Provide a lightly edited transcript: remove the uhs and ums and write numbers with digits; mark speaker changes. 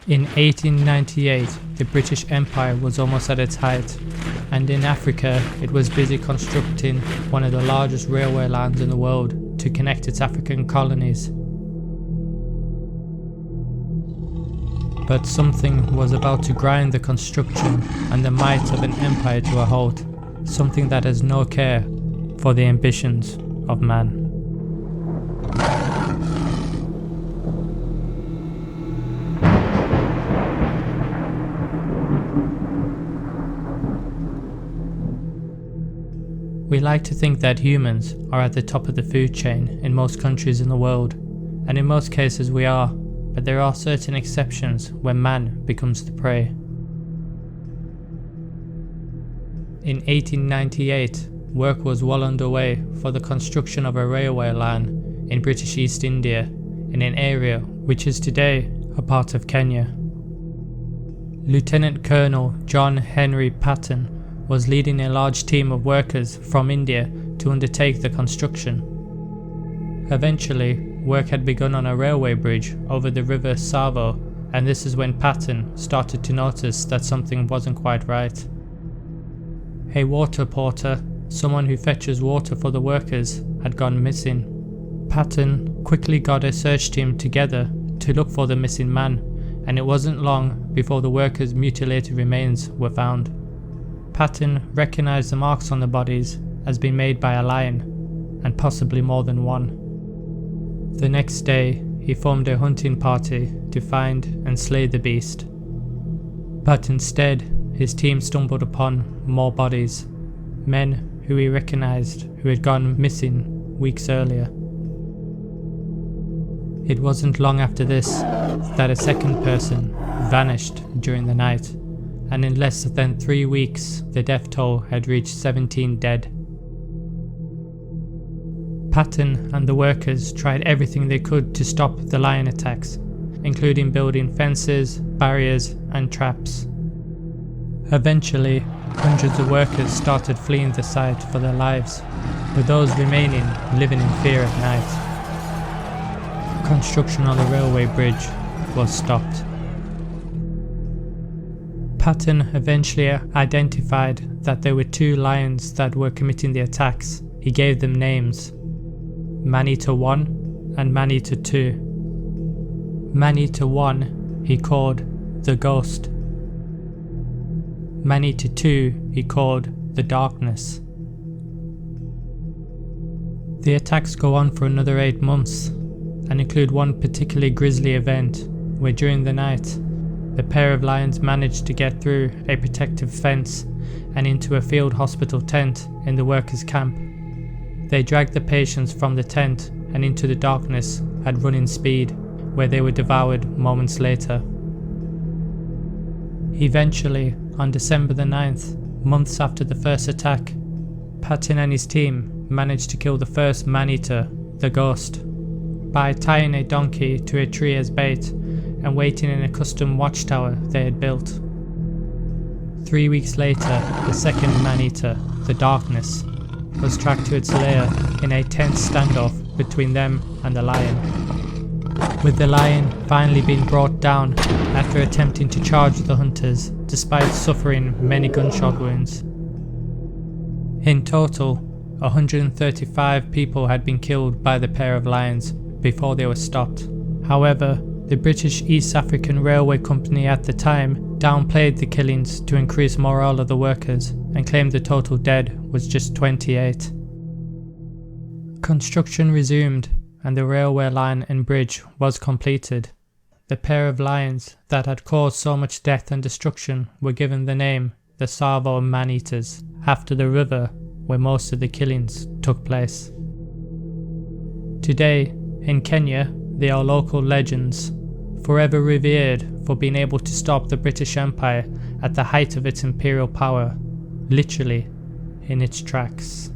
Speaker 1: In 1898, the British Empire was almost at its height, and in Africa it was busy constructing one of the largest railway lines in the world to connect its African colonies. But something was about to grind the construction and the might of an empire to a halt, something that has no care for the ambitions of man. We like to think that humans are at the top of the food chain in most countries in the world, and in most cases we are, but there are certain exceptions when man becomes the prey. In 1898, work was well underway for the construction of a railway line in British East India, in an area which is today a part of Kenya. Lieutenant Colonel John Henry Patton was leading a large team of workers from India to undertake the construction. Eventually, work had begun on a railway bridge over the river Tsavo, and this is when Patton started to notice that something wasn't quite right. A water porter, someone who fetches water for the workers, had gone missing. Patton quickly got a search team together to look for the missing man, and it wasn't long before the workers' mutilated remains were found. Patton recognised the marks on the bodies as being made by a lion, and possibly more than one. The next day, he formed a hunting party to find and slay the beast. But instead, his team stumbled upon more bodies, men who he recognised who had gone missing weeks earlier. It wasn't long after this that a second person vanished during the night, and in less than 3 weeks, the death toll had reached 17 dead. Patton and the workers tried everything they could to stop the lion attacks, including building fences, barriers, and traps. Eventually, hundreds of workers started fleeing the site for their lives, with those remaining living in fear at night. Construction on the railway bridge was stopped. Patton eventually identified that there were 2 lions that were committing the attacks. He gave them names: Man-Eater 1 and Man-Eater 2. Man-Eater 1 he called the Ghost. Man-Eater 2 he called the Darkness. The attacks go on for another 8 months and include one particularly grisly event where during the night the pair of lions managed to get through a protective fence and into a field hospital tent in the workers' camp. They dragged the patients from the tent and into the darkness at running speed, where they were devoured moments later. Eventually, on December the 9th, months after the first attack, Patton and his team managed to kill the first man-eater, the Ghost, by tying a donkey to a tree as bait and waiting in a custom watchtower they had built. 3 weeks later, the second man-eater, the Darkness, was tracked to its lair in a tense standoff between them and the lion, with the lion finally being brought down after attempting to charge the hunters despite suffering many gunshot wounds. In total, 135 people had been killed by the pair of lions before they were stopped. However, the British East African Railway Company at the time downplayed the killings to increase morale of the workers and claimed the total dead was just 28. Construction resumed and the railway line and bridge was completed. The pair of lions that had caused so much death and destruction were given the name the Tsavo Man-Eaters, after the river where most of the killings took place. Today, in Kenya, they are local legends, forever revered for being able to stop the British Empire at the height of its imperial power, literally in its tracks.